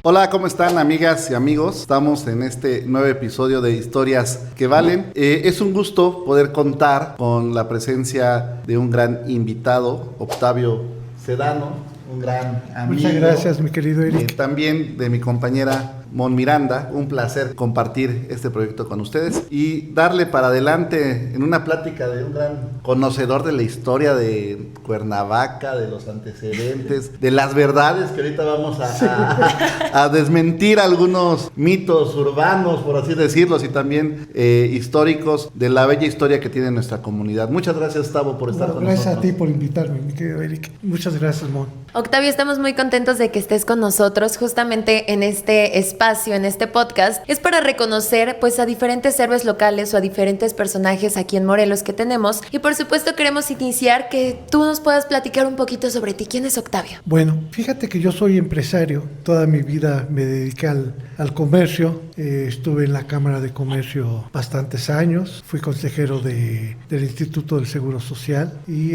Hola, ¿cómo están, amigas y amigos? Estamos en este nuevo episodio de Historias que Valen. Es un gusto poder contar con la presencia de un gran invitado, Octavio Sedano, un gran amigo. Muchas gracias, mi querido Eric. También de mi compañera Mon Miranda, un placer compartir este proyecto con ustedes y darle para adelante en una plática de un gran conocedor de la historia de Cuernavaca, de los antecedentes, de las verdades, que ahorita vamos a desmentir algunos mitos urbanos, por así decirlos, y también históricos de la bella historia que tiene nuestra comunidad. Muchas gracias, Gustavo, por estar con nosotros. Gracias a ti por invitarme, mi querido Eric. Muchas gracias, Mon. Octavio, estamos muy contentos de que estés con nosotros justamente en este espacio, en este podcast. Es para reconocer pues a diferentes héroes locales o a diferentes personajes aquí en Morelos que tenemos. Y por supuesto queremos iniciar que tú nos puedas platicar un poquito sobre ti. ¿Quién es Octavio? Bueno, fíjate que yo soy empresario. Toda mi vida me dediqué al comercio. Estuve en la Cámara de Comercio bastantes años. Fui consejero del Instituto del Seguro Social y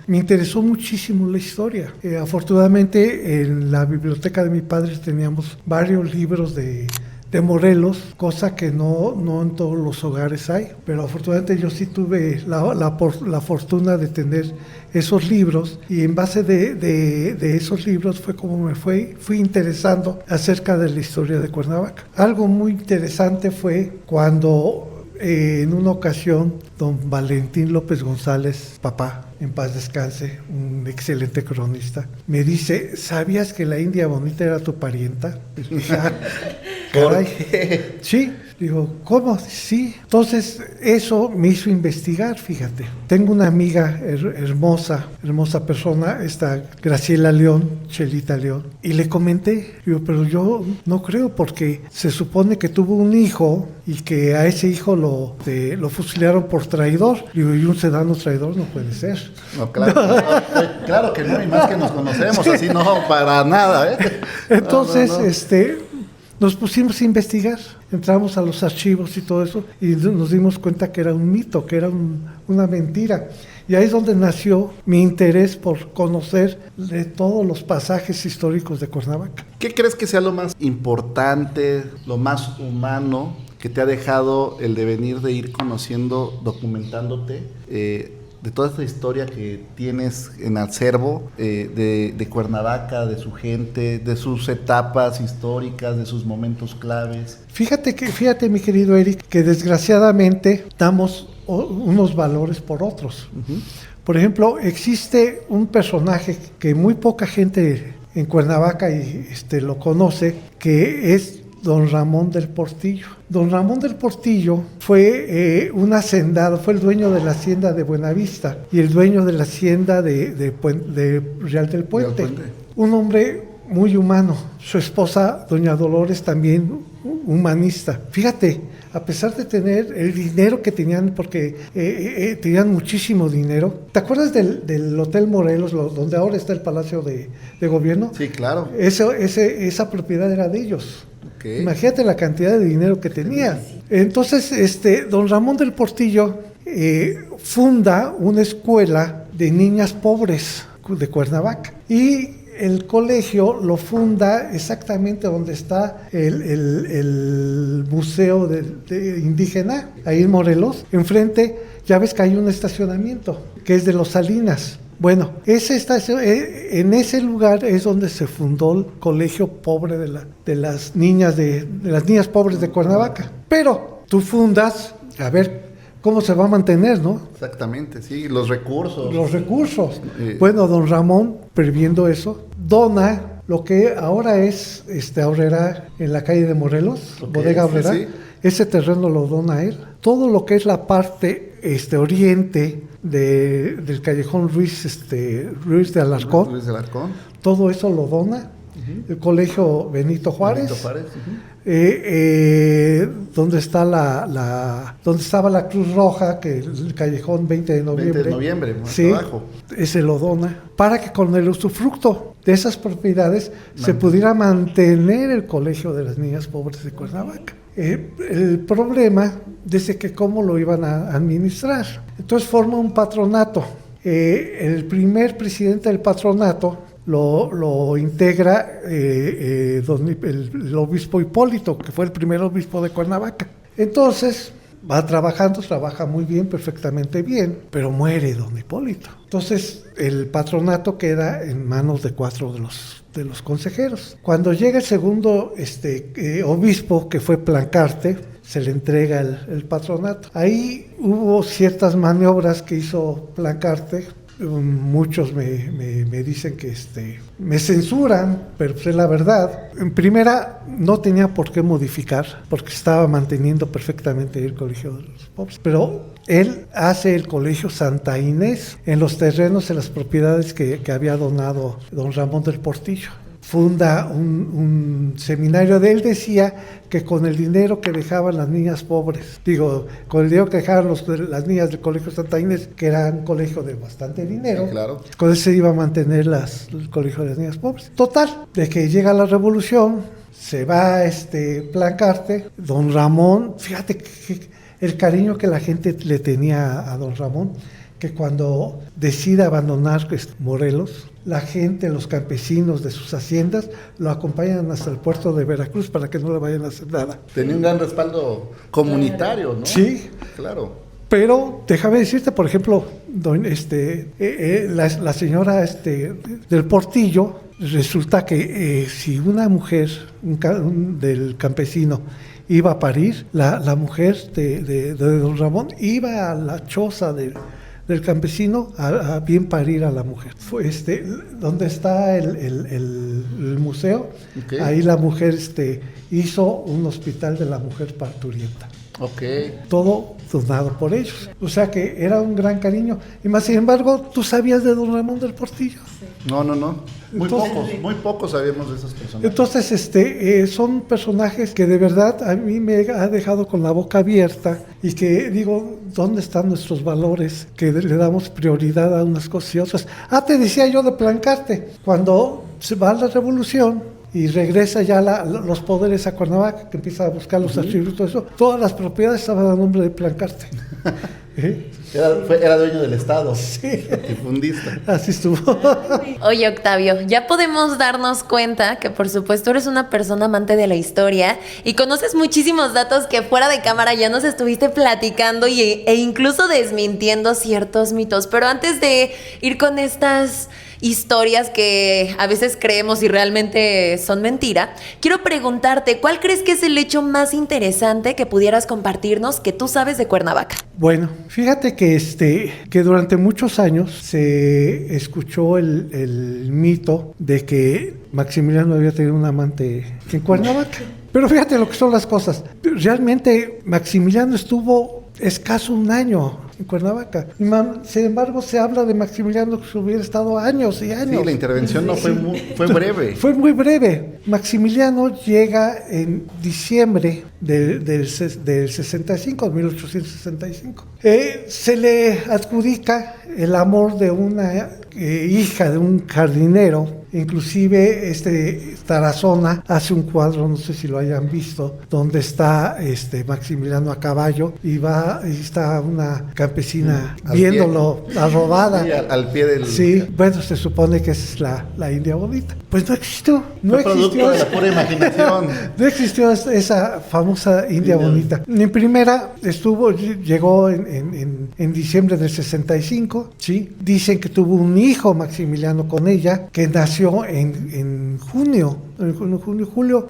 me interesó muchísimo la historia. Afortunadamente en la biblioteca de mi padre teníamos varios libros de Morelos, cosa que no en todos los hogares hay, pero afortunadamente yo sí tuve la fortuna de tener esos libros y en base de esos libros fue como me fui interesando acerca de la historia de Cuernavaca. Algo muy interesante fue cuando en una ocasión don Valentín López González, papá, en paz descanse, un excelente cronista, me dice, ¿sabías que la India Bonita era tu parienta? Caray. Sí, digo, ¿cómo? Sí. Entonces, eso me hizo investigar, fíjate. Tengo una amiga hermosa persona, esta Graciela León, Chelita León, y le comenté, digo, pero yo no creo porque se supone que tuvo un hijo y que a ese hijo lo fusilaron por traidor. Digo, y un sedano traidor no puede ser. No, claro que no, y más que nos conocemos, sí. Así no, para nada, ¿eh? Entonces, no. Nos pusimos a investigar, entramos a los archivos y todo eso, y nos dimos cuenta que era un mito, que era una mentira. Y ahí es donde nació mi interés por conocer de todos los pasajes históricos de Cuernavaca. ¿Qué crees que sea lo más importante, lo más humano que te ha dejado el devenir de ir conociendo, documentándote, de toda esta historia que tienes en acervo de Cuernavaca, de su gente, de sus etapas históricas, de sus momentos claves? Fíjate, mi querido Eric, que desgraciadamente damos unos valores por otros. Uh-huh. Por ejemplo, existe un personaje que muy poca gente en Cuernavaca lo conoce, que es don Ramón del Portillo. Don Ramón del Portillo fue un hacendado, fue el dueño de la hacienda de Buenavista y el dueño de la hacienda de Real del Puente. Un hombre muy humano. Su esposa, doña Dolores, también humanista. Fíjate, a pesar de tener el dinero que tenían, porque tenían muchísimo dinero. ¿Te acuerdas del Hotel Morelos, donde ahora está el Palacio de Gobierno? Sí, claro. Esa propiedad era de ellos. Okay. Imagínate la cantidad de dinero que tenía. Entonces, don Ramón del Portillo funda una escuela de niñas pobres de Cuernavaca. Y el colegio lo funda exactamente donde está el museo de indígena, ahí en Morelos. Enfrente, ya ves que hay un estacionamiento, que es de los Salinas. Bueno, en ese lugar es donde se fundó el colegio pobre de las niñas pobres de Cuernavaca. Pero tú fundas, a ver cómo se va a mantener, ¿no? Exactamente, sí, los recursos. Bueno, don Ramón, previendo eso, dona lo que ahora es Aurrera, en la calle de Morelos, okay, Bodega Aurrera. Sí. Ese terreno lo dona él. Todo lo que es la parte oriente del callejón Ruiz de Alarcón, todo eso lo dona. Uh-huh. El colegio Benito Juárez. Uh-huh. Donde estaba la Cruz Roja, que el callejón 20 de noviembre. Sí, abajo. Ese lo dona, para que con el usufructo de esas propiedades se pudiera mantener el colegio de las niñas pobres de Cuernavaca. El problema desde que cómo lo iban a administrar. Entonces forma un patronato. El primer presidente del patronato lo integra el obispo Hipólito, que fue el primer obispo de Cuernavaca. Entonces trabaja muy bien, perfectamente bien, pero muere don Hipólito. Entonces el patronato queda en manos de 4 de los consejeros. Cuando llega el segundo obispo, que fue Plancarte, se le entrega el patronato. Ahí hubo ciertas maniobras que hizo Plancarte. Muchos me dicen que me censuran, pero pues es la verdad. En primera, no tenía por qué modificar, porque estaba manteniendo perfectamente el Colegio de los Pobres. Pero él hace el Colegio Santa Inés en los terrenos, en las propiedades que había donado don Ramón del Portillo. Funda un seminario. Él decía que con el dinero que dejaban las niñas pobres, con el dinero que dejaban las niñas del Colegio Santa Inés, que era un colegio de bastante dinero, sí, claro, con eso se iba a mantener el colegio de las niñas pobres. Total, de que llega la revolución, se va Plancarte, don Ramón, fíjate que el cariño que la gente le tenía a don Ramón, que cuando decide abandonar Morelos, la gente, los campesinos de sus haciendas, lo acompañan hasta el puerto de Veracruz para que no le vayan a hacer nada. Tenía un gran respaldo comunitario, ¿no? Sí. Claro. Pero déjame decirte, por ejemplo, la señora del Portillo, resulta que si una mujer del campesino iba a parir, la mujer de don Ramón iba a la choza del campesino a bien parir a la mujer. Fue donde está el museo, okay. Ahí la mujer hizo un hospital de la mujer parturienta. Okay. Todo donado por ellos. O sea que era un gran cariño. Y más sin embargo, ¿tú sabías de don Ramón del Portillo? Sí. No. Muy pocos sabíamos de esas personas. Entonces, son personajes que de verdad a mí me ha dejado con la boca abierta y que digo, ¿dónde están nuestros valores? Que le damos prioridad a unas cosas y otras. Te decía yo de Plancarte, cuando se va a la revolución y regresa ya los poderes a Cuernavaca, que empieza a buscar los archivos y todo eso, todas las propiedades estaban a nombre de Plancarte. Era dueño del Estado, sí. Latifundista. Así estuvo. Oye, Octavio, ya podemos darnos cuenta que por supuesto eres una persona amante de la historia y conoces muchísimos datos que fuera de cámara ya nos estuviste platicando e incluso desmintiendo ciertos mitos. Pero antes de ir con estas historias que a veces creemos y realmente son mentira, quiero preguntarte, ¿cuál crees que es el hecho más interesante que pudieras compartirnos que tú sabes de Cuernavaca? Bueno, fíjate que durante muchos años se escuchó el mito de que Maximiliano había tenido un amante en Cuernavaca. Pero fíjate lo que son las cosas. Realmente Maximiliano estuvo escaso un año en Cuernavaca. Sin embargo, se habla de Maximiliano que hubiera estado años y años. Sí, la intervención fue breve. Fue muy breve. Maximiliano llega en diciembre del 65, 1865. Se le adjudica el amor de una hija de un jardinero. Inclusive Tarazona hace un cuadro, no sé si lo hayan visto, donde está Maximiliano a caballo y está una campesina viéndolo a robada. Sí, al pie del... Sí, bueno, se supone que esa es la India Bonita. Pues no existió. Fue producto de la pura imaginación. No existió esa famosa India Bonita. En primera llegó en diciembre del 65, ¿sí? Dicen que tuvo un hijo Maximiliano con ella, que nació en julio,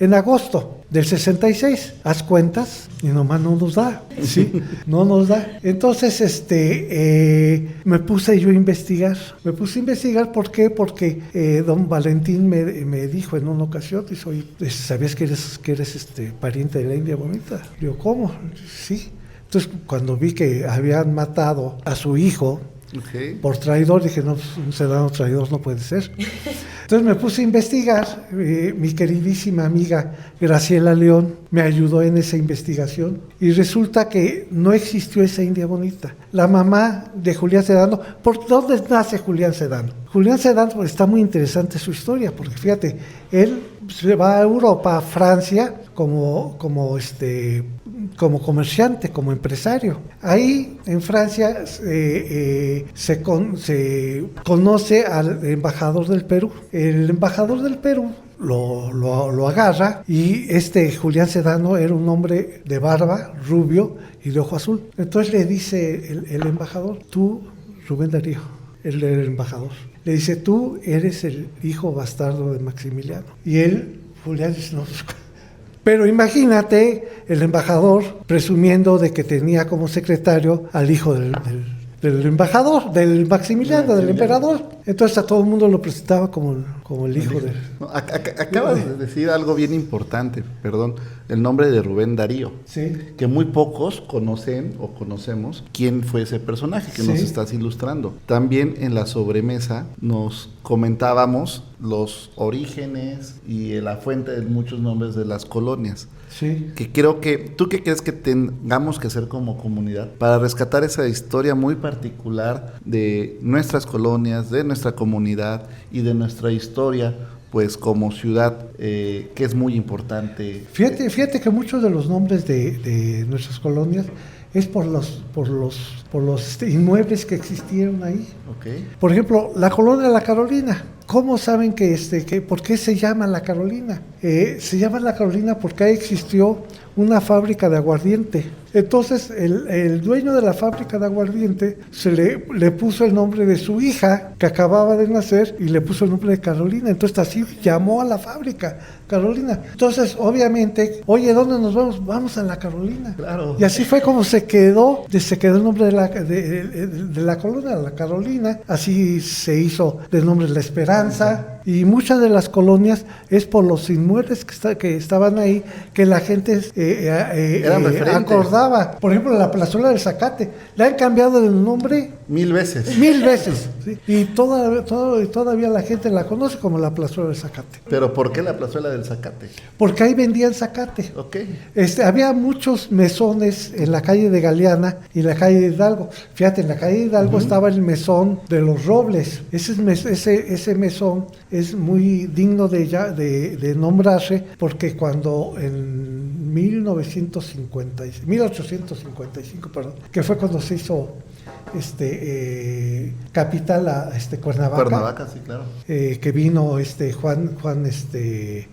en agosto del 66. Haz cuentas y nomás no nos da, ¿sí? No nos da. Entonces, me puse yo a investigar. ¿Por qué? Porque don Valentín me dijo en una ocasión, dice, oye, ¿sabías que eres pariente de la India Bonita? Digo, ¿cómo? Sí. Entonces, cuando vi que habían matado a su hijo, okay, por traidor, dije, no, un sedano traidor no puede ser. Entonces me puse a investigar. Mi queridísima amiga Graciela León me ayudó en esa investigación y resulta que no existió esa India Bonita. La mamá de Julián Sedano, ¿por dónde nace Julián Sedano? Julián Sedano, está muy interesante su historia, porque fíjate, él se va a Europa, a Francia, como como comerciante, como empresario. Ahí en Francia se conoce al embajador del Perú. El embajador del Perú lo agarra, y Julián Sedano era un hombre de barba, rubio y de ojo azul. Entonces le dice el embajador: tú, Rubén Darío, él era el embajador, le dice: tú eres el hijo bastardo de Maximiliano. Y él, Julián, dice: no. Pero imagínate el embajador presumiendo de que tenía como secretario al hijo del embajador, del Maximiliano, del emperador. Entonces a todo el mundo lo presentaba como el hijo de... No, acabas de decir algo bien importante, perdón, el nombre de Rubén Darío. Sí. Que muy pocos conocen o conocemos quién fue ese personaje que nos estás ilustrando. También en la sobremesa nos comentábamos los orígenes y la fuente de muchos nombres de las colonias. Sí. Que creo que, ¿tú qué crees que tengamos que hacer como comunidad para rescatar esa historia muy particular de nuestras colonias, de nuestra comunidad y de nuestra historia, pues como ciudad, que es muy importante? Fíjate que muchos de los nombres de nuestras colonias es por los inmuebles que existieron ahí. Okay. Por ejemplo, la colonia La Carolina. ¿Cómo saben que por qué se llama La Carolina? Se llama La Carolina porque ahí existió una fábrica de aguardiente. Entonces, el dueño de la fábrica de aguardiente le puso el nombre de su hija, que acababa de nacer, y le puso el nombre de Carolina. Entonces, así llamó a la fábrica, Carolina. Entonces, obviamente, oye, ¿dónde nos vamos? Vamos a La Carolina. Claro. Y así fue como se quedó el nombre de la colonia, La Carolina. Así se hizo del nombre La Esperanza. Y muchas de las colonias es por los inmuebles que estaban ahí, que la gente acordaba. Por ejemplo, la plazuela del Zacate, le han cambiado el nombre 1000 veces. 1000 veces, ¿sí? Y todavía la gente la conoce como la plazuela del Zacate. ¿Pero por qué la plazuela del Zacate? Porque ahí vendían zacate. Okay. Había muchos mesones en la calle de Galeana y la calle de Hidalgo. Fíjate, en la calle de Hidalgo estaba el mesón de los Robles. Ese mesón es muy digno de nombrarse, porque cuando en 1855, que fue cuando se hizo capital a Cuernavaca. Cuernavaca, sí, claro. Que vino Juan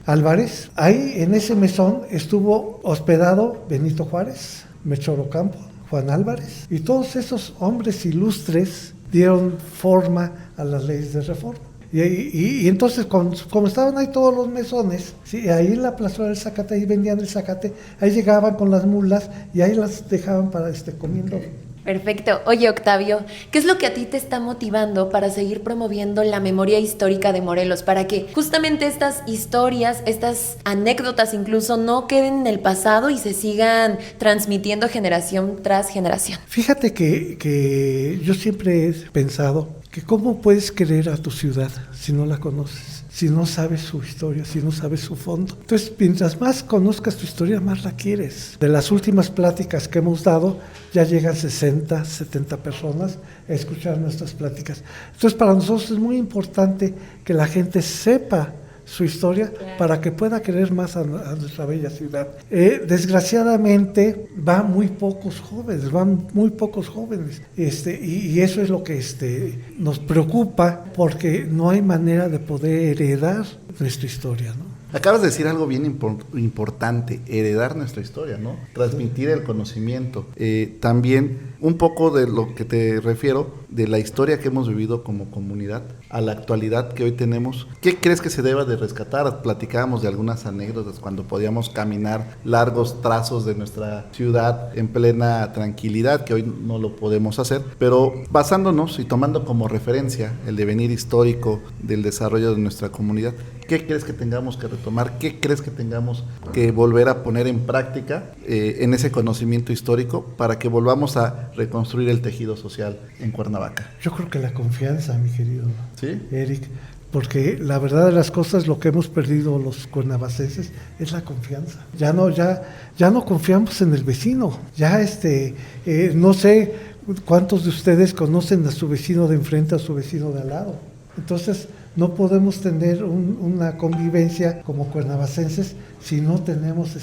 Álvarez. Ahí en ese mesón estuvo hospedado Benito Juárez, Melchor Ocampo, Juan Álvarez, y todos esos hombres ilustres dieron forma a las leyes de reforma. Y entonces, como estaban ahí todos los mesones, ¿sí? Ahí en la plazuela del Zacate, ahí vendían el zacate, ahí llegaban con las mulas y ahí las dejaban para comiendo. Perfecto. Oye, Octavio, ¿qué es lo que a ti te está motivando para seguir promoviendo la memoria histórica de Morelos? Para que justamente estas historias, estas anécdotas incluso, no queden en el pasado y se sigan transmitiendo generación tras generación. Fíjate que yo siempre he pensado que cómo puedes querer a tu ciudad si no la conoces, si no sabes su historia, si no sabes su fondo. Entonces, mientras más conozcas tu historia, más la quieres. De las últimas pláticas que hemos dado, ya llegan 60, 70 personas a escuchar nuestras pláticas. Entonces, para nosotros es muy importante que la gente sepa su historia, claro, para que pueda querer más a nuestra bella ciudad. Desgraciadamente van muy pocos jóvenes, y eso es lo que nos preocupa, porque no hay manera de poder heredar nuestra historia, ¿no? Acabas de decir algo bien importante, heredar nuestra historia, ¿no? Transmitir el conocimiento. También un poco de lo que te refiero, de la historia que hemos vivido como comunidad, a la actualidad que hoy tenemos. ¿Qué crees que se deba de rescatar? Platicábamos de algunas anécdotas cuando podíamos caminar largos trazos de nuestra ciudad en plena tranquilidad, que hoy no lo podemos hacer, pero basándonos y tomando como referencia el devenir histórico del desarrollo de nuestra comunidad, ¿qué crees que tengamos que retomar? ¿Qué crees que tengamos que volver a poner en práctica en ese conocimiento histórico para que volvamos a reconstruir el tejido social en Cuernavaca? Yo creo que la confianza, mi querido, ¿sí?, Eric, porque la verdad de las cosas, lo que hemos perdido los cuernavacenses es la confianza. Ya no confiamos en el vecino. Ya no sé cuántos de ustedes conocen a su vecino de enfrente, a su vecino de al lado. Entonces, No podemos tener una convivencia como cuernavacenses si no tenemos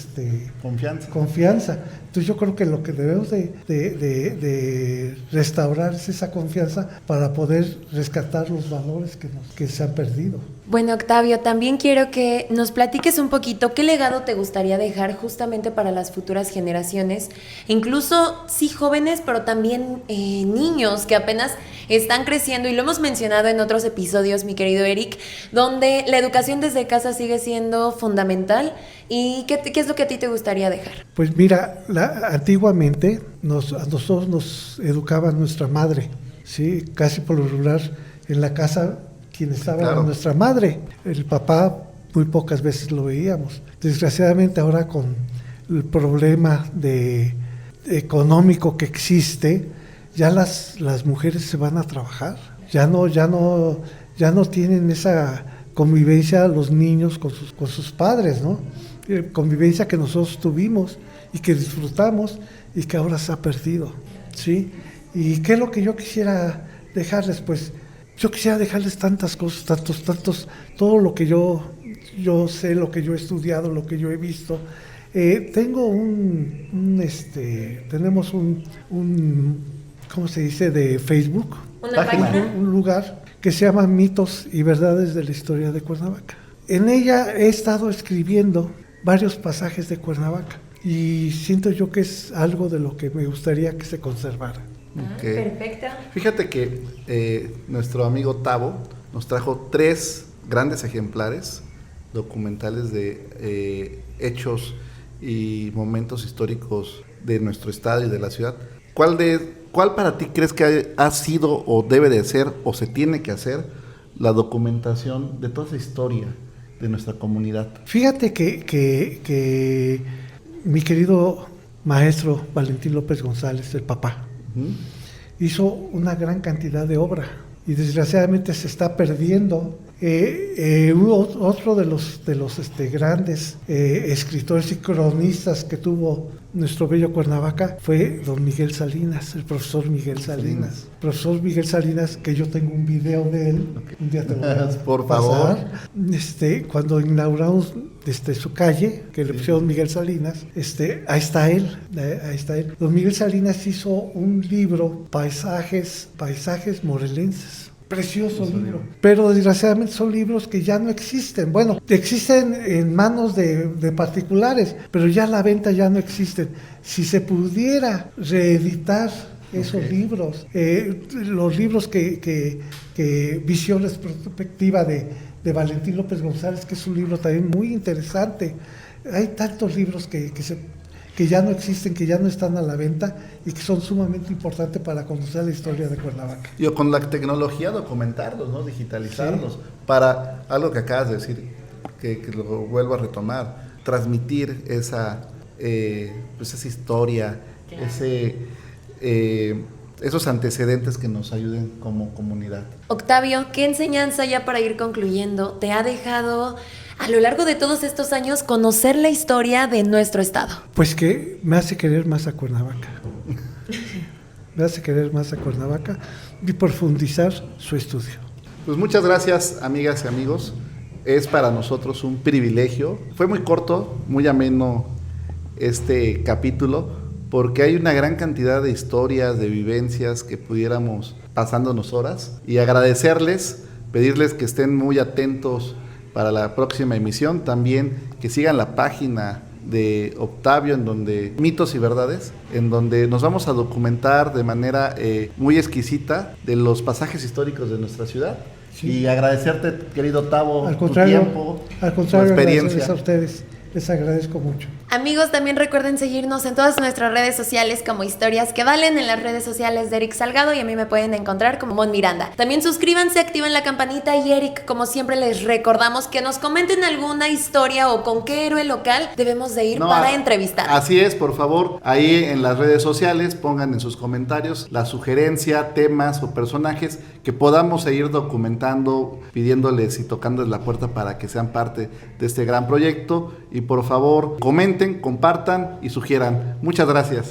confianza. Entonces yo creo que lo que debemos de restaurar es esa confianza para poder rescatar los valores que se han perdido. Bueno, Octavio, también quiero que nos platiques un poquito qué legado te gustaría dejar justamente para las futuras generaciones, incluso sí jóvenes, pero también niños que apenas están creciendo, y lo hemos mencionado en otros episodios, mi querido Eric, donde la educación desde casa sigue siendo fundamental. ¿Y qué es lo que a ti te gustaría dejar? Pues mira, antiguamente a nosotros nos educaba nuestra madre, ¿sí? Casi por lo regular en la casa quien estaba era nuestra madre. El papá muy pocas veces lo veíamos. Desgraciadamente ahora con el problema económico que existe, ya las mujeres se van a trabajar. Ya no tienen esa convivencia los niños con sus padres, ¿no? Convivencia que nosotros tuvimos y que disfrutamos y que ahora se ha perdido, ¿sí? ¿Y qué es lo que yo quisiera dejarles? Pues yo quisiera dejarles tantas cosas, todo lo que yo sé, lo que yo he estudiado, lo que yo he visto. Tenemos un ¿cómo se dice? De Facebook. ¿Una página? Un lugar que se llama Mitos y Verdades de la Historia de Cuernavaca. En ella he estado escribiendo varios pasajes de Cuernavaca y siento yo que es algo de lo que me gustaría que se conservara. Okay. Perfecto. Fíjate que nuestro amigo Tavo nos trajo 3 grandes ejemplares documentales de hechos y momentos históricos de nuestro estado y de la ciudad. ¿Cuál para ti crees que ha sido o debe de ser o se tiene que hacer la documentación de toda esa historia de nuestra comunidad? Fíjate que mi querido maestro Valentín López González, el papá, hizo una gran cantidad de obra y desgraciadamente se está perdiendo. Otro de los grandes escritores y cronistas que tuvo nuestro bello Cuernavaca fue don Miguel Salinas, el profesor Miguel Salinas. Profesor Miguel Salinas, que yo tengo un video de él, un día te voy a por pasar. Cuando inauguramos su calle, que le pusieron Miguel Salinas, ahí está él. Don Miguel Salinas hizo un libro, Paisajes morelenses. Precioso libro, pero desgraciadamente son libros que ya no existen. Bueno, existen en manos de particulares, pero ya la venta ya no existen. Si se pudiera reeditar esos libros, los libros que Visión Retrospectiva de Valentín López González, que es un libro también muy interesante. Hay tantos libros que ya no existen, que ya no están a la venta y que son sumamente importantes para conocer la historia de Cuernavaca. Y con la tecnología documentarlos, ¿no? Digitalizarlos, sí. Para algo que acabas de decir, que lo vuelvo a retomar, transmitir esa historia, claro. Esos antecedentes que nos ayuden como comunidad. Octavio, ¿qué enseñanza, ya para ir concluyendo, te ha dejado a lo largo de todos estos años conocer la historia de nuestro estado? Pues que me hace querer más a Cuernavaca. Me hace querer más a Cuernavaca y profundizar su estudio. Pues muchas gracias, amigas y amigos. Es para nosotros un privilegio. Fue muy corto, muy ameno este capítulo, porque hay una gran cantidad de historias, de vivencias que pudiéramos pasándonos horas, y agradecerles, pedirles que estén muy atentos para la próxima emisión, también que sigan la página de Octavio, en donde Mitos y Verdades, en donde nos vamos a documentar de manera muy exquisita de los pasajes históricos de nuestra ciudad. Sí. Y agradecerte, querido Tavo, tu tiempo, tu experiencia. A ustedes. Les agradezco mucho. Amigos, también recuerden seguirnos en todas nuestras redes sociales como Historias que Valen, en las redes sociales de Eric Salgado, y a mí me pueden encontrar como Mon Miranda. También suscríbanse, activen la campanita, y Eric, como siempre les recordamos que nos comenten alguna historia o con qué héroe local debemos de ir para entrevistar. Así es, por favor, ahí en las redes sociales pongan en sus comentarios la sugerencia, temas o personajes que podamos seguir documentando, pidiéndoles y tocándoles la puerta para que sean parte de este gran proyecto. Y por favor, comenten, compartan y sugieran. Muchas gracias.